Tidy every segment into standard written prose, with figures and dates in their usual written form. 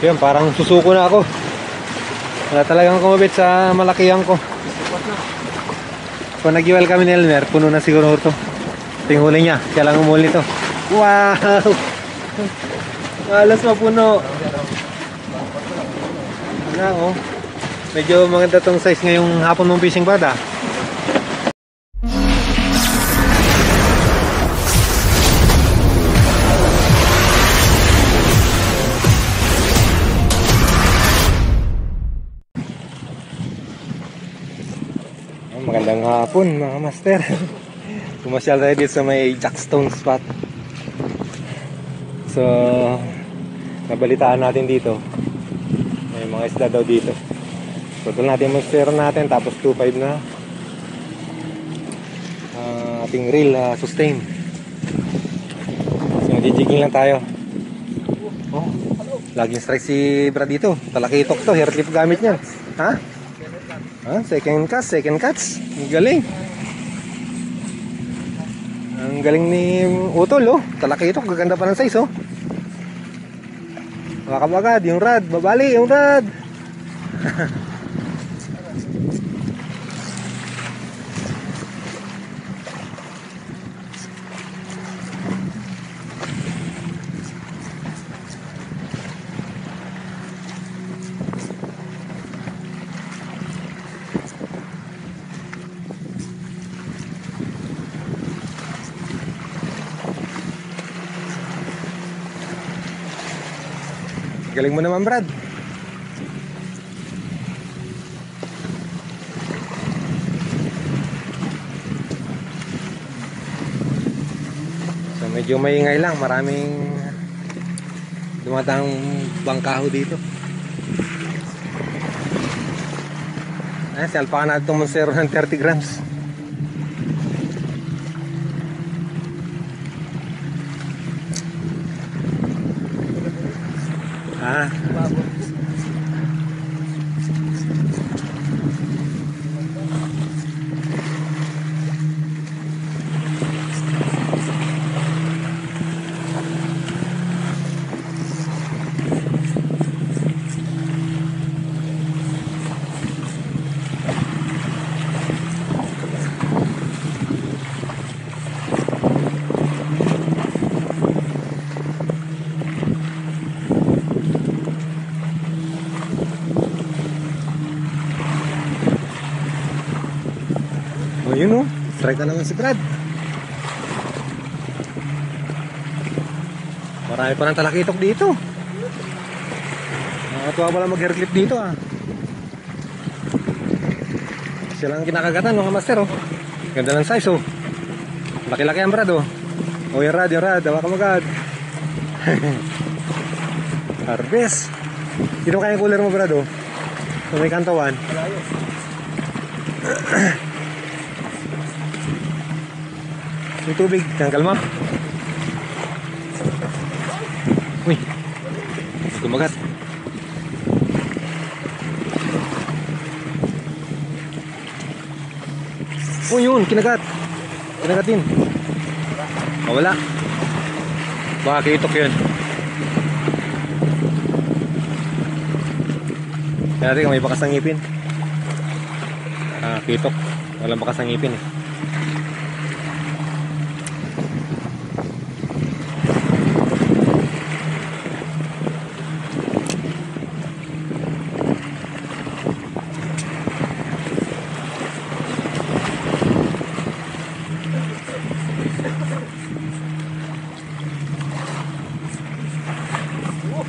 Yun, parang susuko na ako. Wala talagang kumabit sa malakihan ko. Kung nag-iwal kami ni Elmer, puno na siguro ito. Ito yung huli niya, siya lang umuli ito. Wow! Halos mapuno. Wala oh. Medyo maganda tong size ngayong hapon mong fishing rod ah. Magandang hapon mga master. Pumasyal tayo dito sa may Jackstone spot. So nabalitaan natin dito may mga isda daw dito. So doon natin master natin. Tapos 2.5 na ating reel sustain. So magjijigging lang tayo. Oh, laging strike si Brad dito. Talakitok to, hair clip gamit niyan. Ha? Second cuts. Ang galing. Ang galing ni Utol oh. Talakitok, gaganda pa ng size oh. Makakabagad yung rad, babali yung rad. Galing mo naman Brad. So medyo maingay lang, maraming dumatang bangkaho dito. Ayan, salpakan natin itong Monsero ng 30 grams. Yun o, strike na naman si Brad. Marami pa ng talakitok dito. Nakatuwa pala mag-hair clip dito ah. Siya lang kinakagatan mga master oh. Ganda ng size oh. Laki-laki ang Brad oh. Oh yung rad, hawa ka magad. Harvest. Sino kaya yung cooler mo Brad oh? So may kantawan. Yung tubig, tanggal mo. Uy, gumagat. Oh yun, kinagatin. Wala. Baka kitok yun. Kaya natin may bakas ng ngipin. Kitok. Walang bakas ng ngipin eh.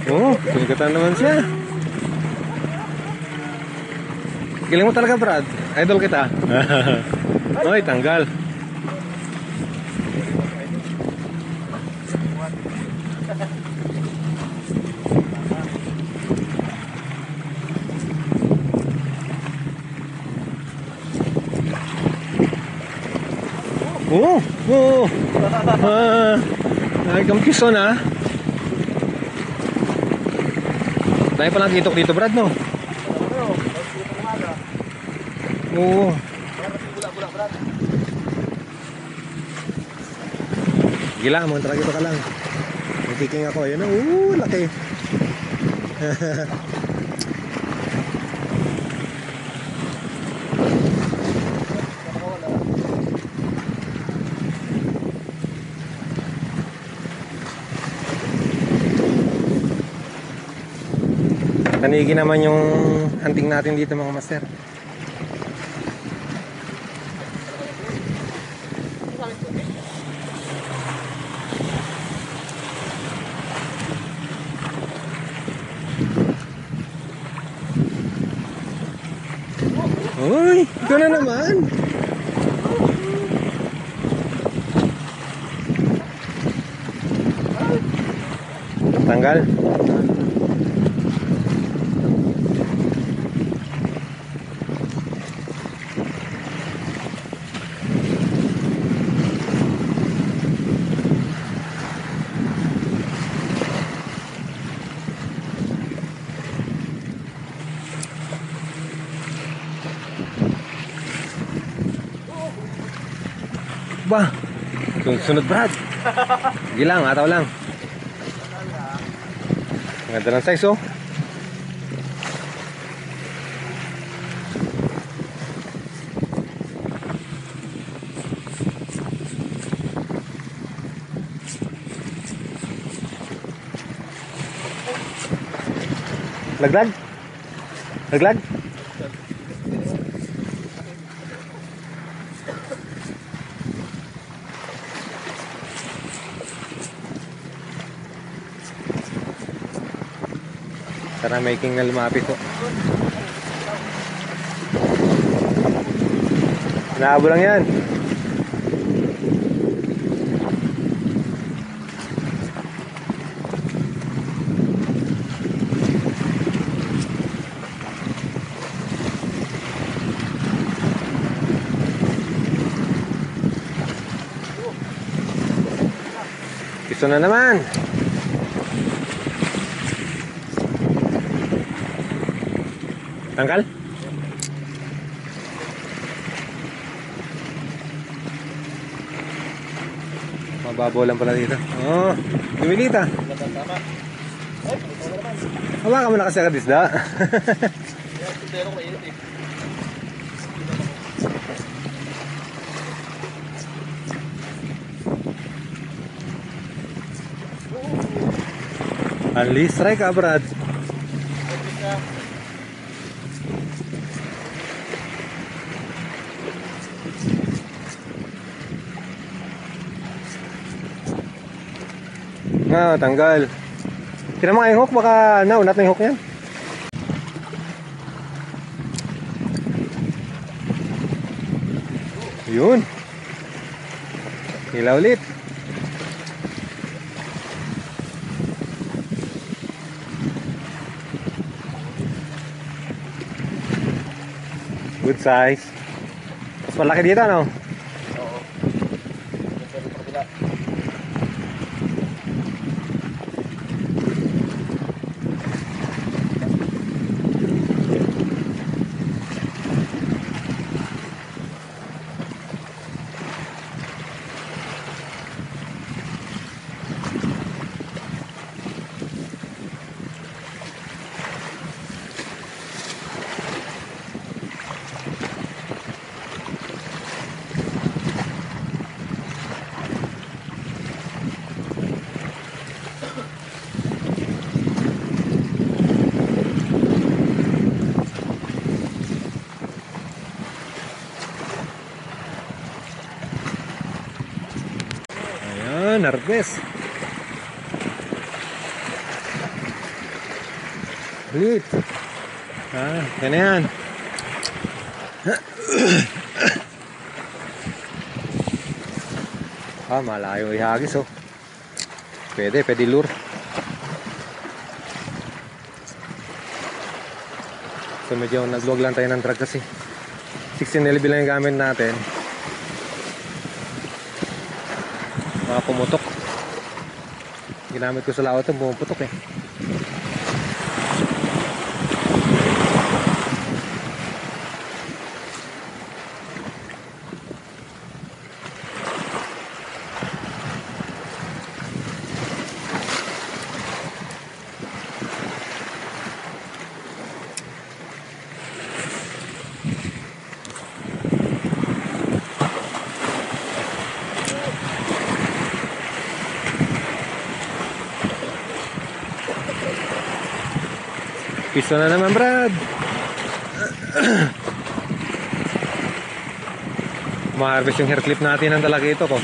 Oh, pinagatan naman siya. Galing mo talaga Brad. Idol kita. Oy, tanggal. Ay, kampison ah. Dahil palang kitok dito Brad no? Oo. Sige lang, mga talaga ito ka lang. Nagkiking ako, yun o, laki. Tanigi naman yung hunting natin dito mga master. Uy, ikaw na naman. Tanggal. Ba, sunod Brad. Sige lang, ataw lang. Ang ganda ng size oh. Laglag? Laglag? Tara, making na lumapit po. Naabo lang yan. Gusto na naman. Tangkal? Mababaw lang pala dito. Oh, dumilita. Hawakan mo na kasi agad isda. Unleash strike ka, Brad. Ah, tanggal. Kira mga yung hook, baka naunat na yung hook yan. Yun. Hila ulit. Good size. Mas malaki dito, no? Oo. Harvest. Ulit. Ah, yan na yan. Ah, malayo ihagis oh. Pwede lure. So medyo nagluwag lang tayo ng drag kasi 16LB lang yung gamit natin. Mga pumutok. Ginamit ko sa laot ito, pumuputok eh. Piso na naman, Brad. Ma-harvest yung hair clip natin ng talakito ko.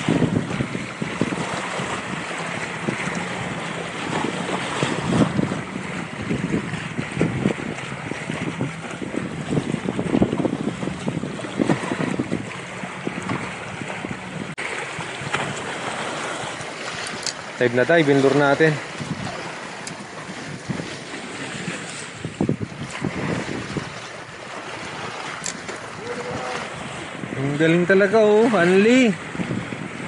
Dive na dive, inlure natin. Ang galing talaga oh, Anli.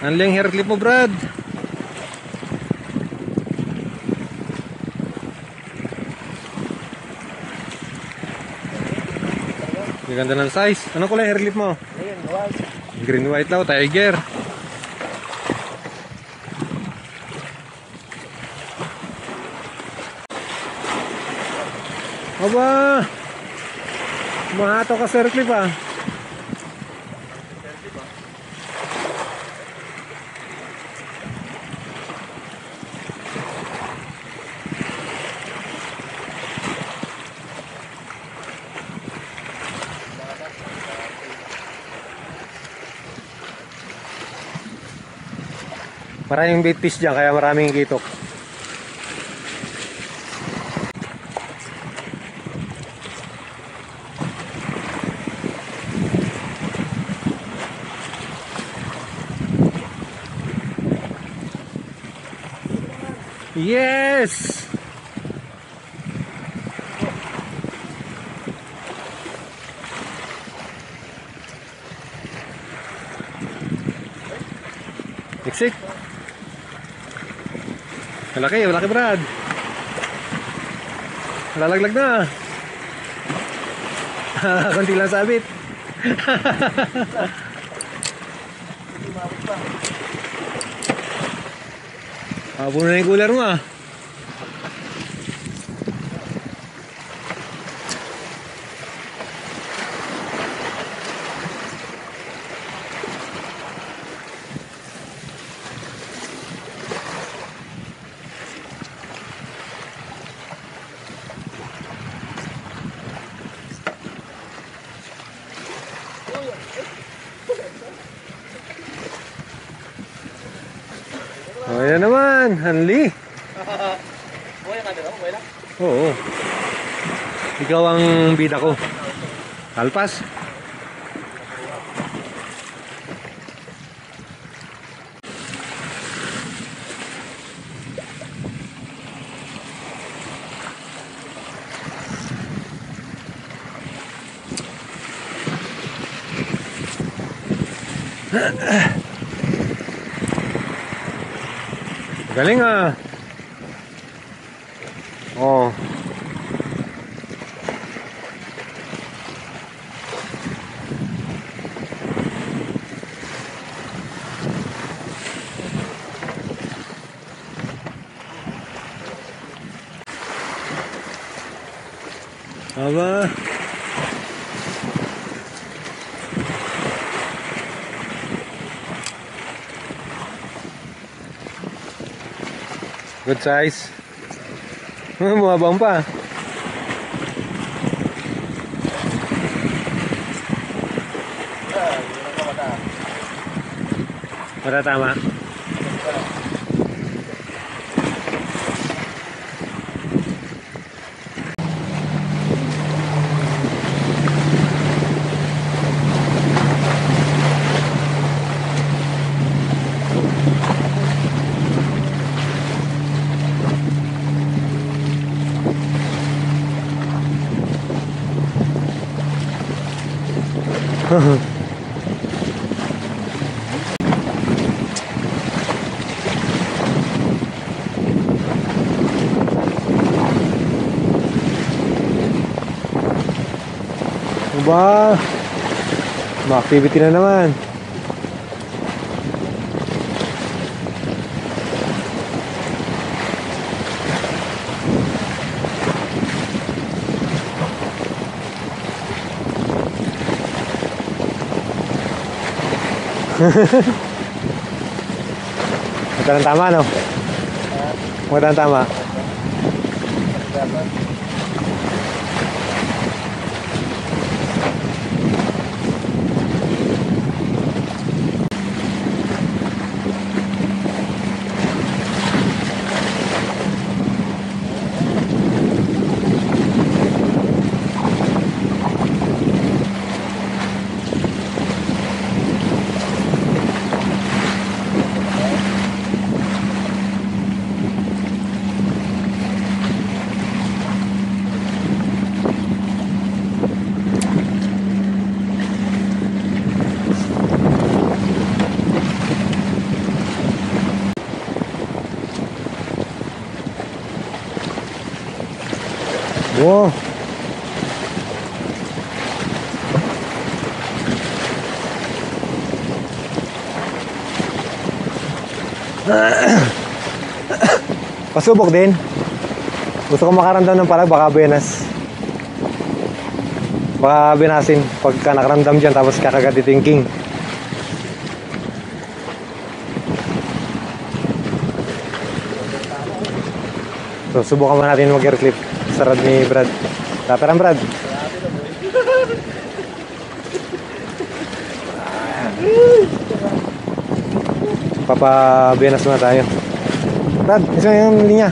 Anli ang hair clip mo, Brad. Ang ganda ng size. Anong kulay hair clip mo? Green white daw, tiger. Aba, mahato ka sa hair clip ah. Maraming bait fish dyan, kaya maraming kitok. Yes! Iksik. Malaki, malaki, Brad. Lalaglag na. Kunti lang sabit. Puno na yung cooler mo ah. Oh, yan naman, Hanli. Oo. Ikaw ang bida ko. Alpas. Galing ah. Oh. Aba. Good size. Bumabang pa. Matatama. Ba, ma-activity na naman. Magandang tama, no? Magandang tama. Wow. Pasubok din. Gusto ko makaramdam ng palag, baka benas. Baka benasin pagka nakaramdam dyan tapos kakagat itingking. So subukan mo natin mag-air clip sa rod ni Brad. Taperan Brad. Papabenas muna tayo. Brad, isa yung linya.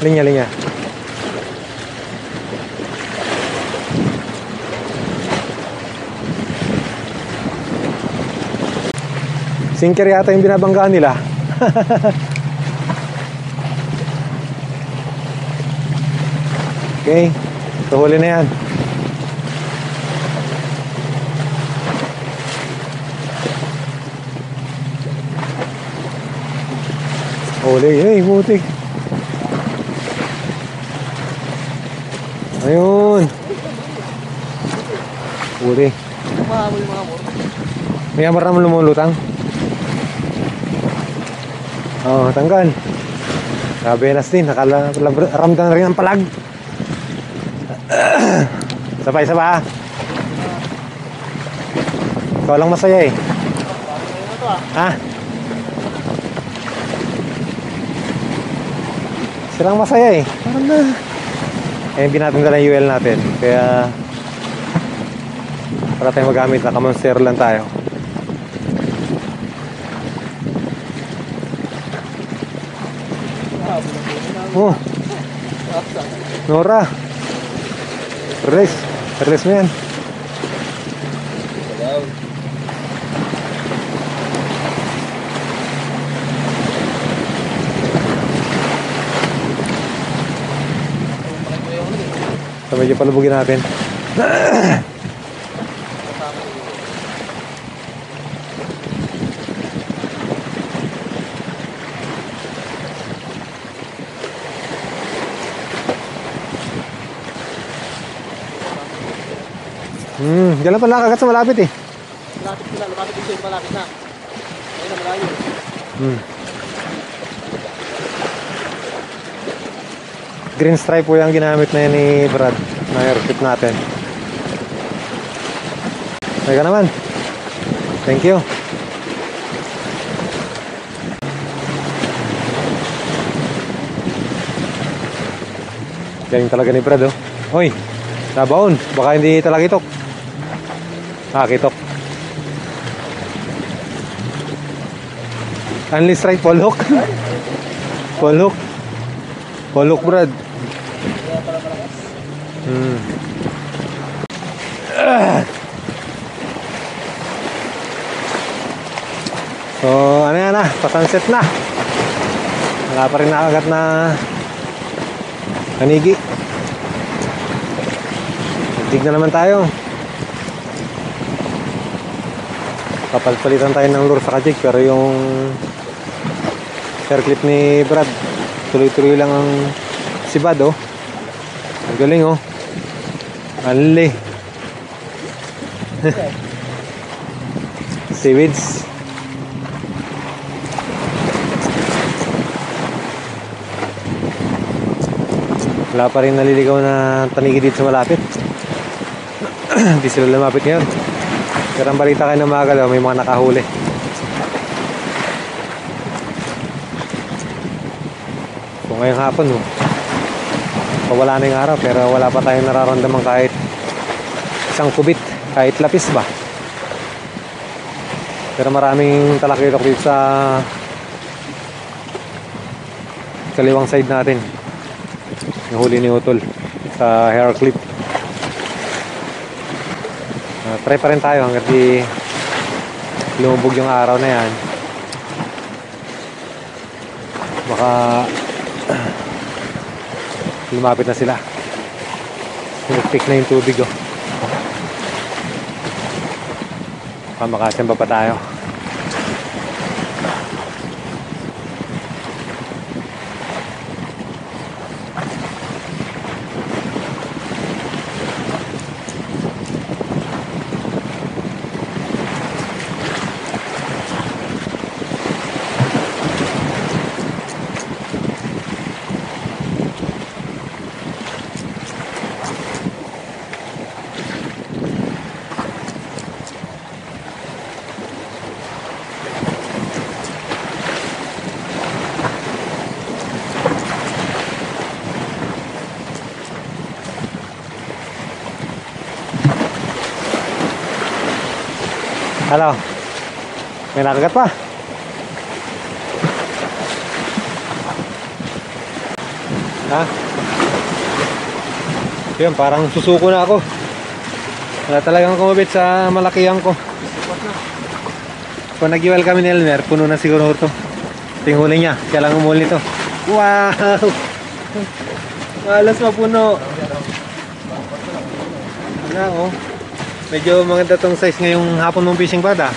Linya. Sinker yata yung binabanggaan nila. Okay, tuhuli na yan. Huli, buti. Ayun. Huli. May amar naman lumulutang. Oh, tanggal. Nabenas din, nakaramdam na rin ang palag. Sabay sa ba? Ikaw lang masaya eh. Ha? Silang masaya eh. Parang na. Eh, hindi natin dala yung UL natin. Kaya para tayo magamit, naka-monster lang tayo. Oh, Nora. Release mo yan. So medyo palubugin natin. Diyan lang pala kagat sa malapit eh. Malapit din, malapit na. Ayun na, malayo. Green stripe po yung ginamit na yun ni Brad na airtip natin. Teka naman. Thank you. Galing talaga ni Brad oh. Hoy, nabaon. Baka hindi talaga itok. Kitok. Only strike, Paul hook. Paul hook, Brad. So, ano yan na? Pa-sunset na. Wala pa rin nakagat na kanigi. Nagdig na naman tayo. Papalpalitan tayo ng lure sa kajig, pero yung hair clip ni Brad tuloy-tuloy lang ang sibad oh. Ang galing oh. Anli. Seaweeds. Wala pa rin naliligaw na tanigi dito sa malapit. Hindi sila lumapit ngayon. Pero ang balita kayo ng mga galaw, may mga nakahuli. Kung ngayong hapon, pawala na yung araw, pero wala pa tayong nararamdaman kahit isang kubit, kahit lapis ba. Pero maraming talakilok dito sa kaliwang side natin. Nahuli ni Utol sa hair clip. Try pa rin tayo hanggang di lumubog yung araw na yan. Baka lumapit na sila. Sinipik na yung tubig oh. Makasamba pa tayo. Hello. May nakagat pa. Ha? Yun, parang susuko na ako. Wala talagang kumabit sa malakihan ko. Kung nag-iwal kami ni Elmer, puno na siguro ito. Ito yung huli niya. Siya lang umuli nito. Wow! Malas mapuno. Wala oh. Medyo maganda tong size ngayong hapon mong fishing rod ah.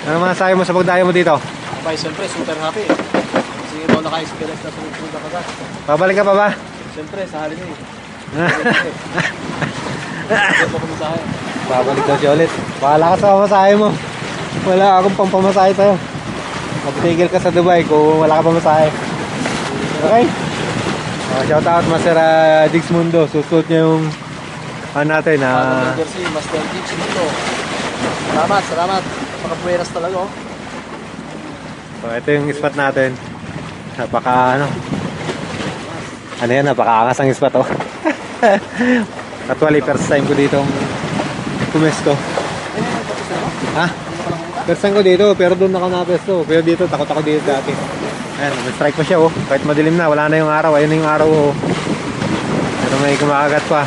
Ano masasabi mo sa pagdayo mo dito? Abay, siyempre, super happy. Kasi ito naka-experience na sunod-sunod na kagat. Babalik ka pa ba? Siyempre, sa halin eh. Hindi pa pumuntahan. Babalik daw siya ulit. Bahala ka sa pamasahe mo. Wala akong pampamasahe sa'yo. Magtigil ka sa Dubai kung wala ka pamasahe. Okay? Shout out Master Diggs Mundo. Susut niya yung natin na Jersey, Master Diggs dito. Salamat, salamat. Napaka-buenas talaga oh. So ito yung spot natin. Napaka ano yan, napakaangas ang spot oh. Actually first time ko dito pumesto. Ha? First time ko dito pero doon nakanapesto. Pero dito takot ako dito dati. Ayan, may strike pa siya oh. Kahit madilim na, wala na yung araw. Ayun na yung araw oh. Pero may kumakagat pa.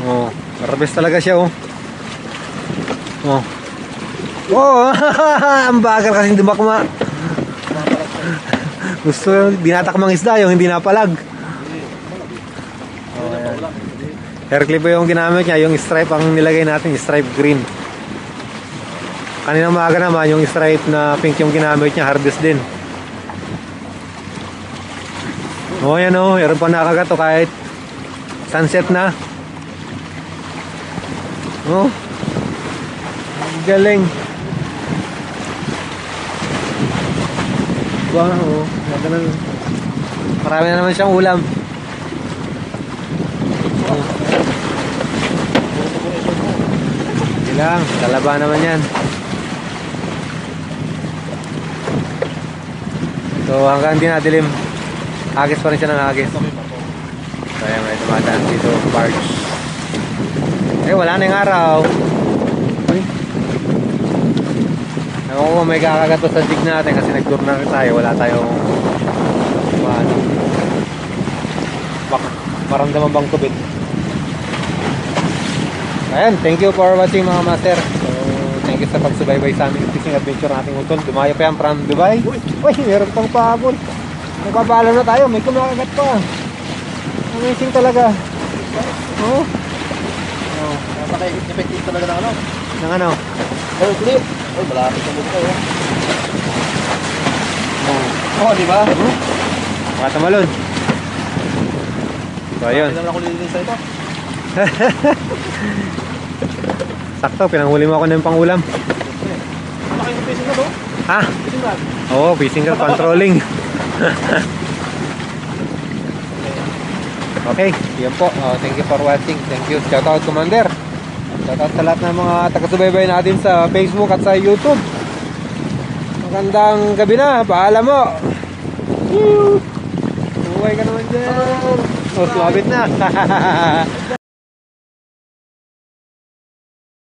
Oh, marabes talaga siya oh. Oh. Oh, ang bagal kasi dumakma. Gusto yung binatakmang isda yung hindi napalag. Oh, hair clip yung ginamit niya, yung stripe ang nilagay natin, stripe green. Kanina maaga naman yung stripe na pink yung ginamit niya, harvest din. Oh, yan oh, meron pa nakagat to kahit sunset na. Oh. Galing. Wow, ganun. Marami na naman siyang ulam. Ilang, talaba naman yan. So hanggang di nadilim, agis pa rin siya ng agis. So ayan, may tumadaan dito, barge. Eh wala na yung araw. Ewan ko may kakagat pa sa dig natin kasi nag-tour na tayo, wala tayong maramdaman bang tubig. Ayan, thank you for watching mga master. So thank you sa pagsubaybay sa aming fishing adventure nating utol. Dumayo pa yan from Dubai. Uy, meron pang pahabol. Nagpapaalam na tayo, may kumakagat pa. Amazing talaga. Oh. Napaka-effective talaga ng ano? Ng ano? Oh, clip. Oh, malapit na dito oh. Oh, di ba? Mga tamalon. So ayun. Kailan ako lilinis sa ito? Sakto, pinanghuli mo ako ng pangulam. Malaki yung fishing na to? Ha? Fishing rod? Oo, fishing rod controlling. Okay, yun po. Thank you for watching. Thank you. Shout out Commander. Shout out sa lahat ng mga taga-subaybay natin sa Facebook at sa YouTube. Magandang gabi na. Paalam mo. Buhay ka naman dyan. Oh, sumabit na.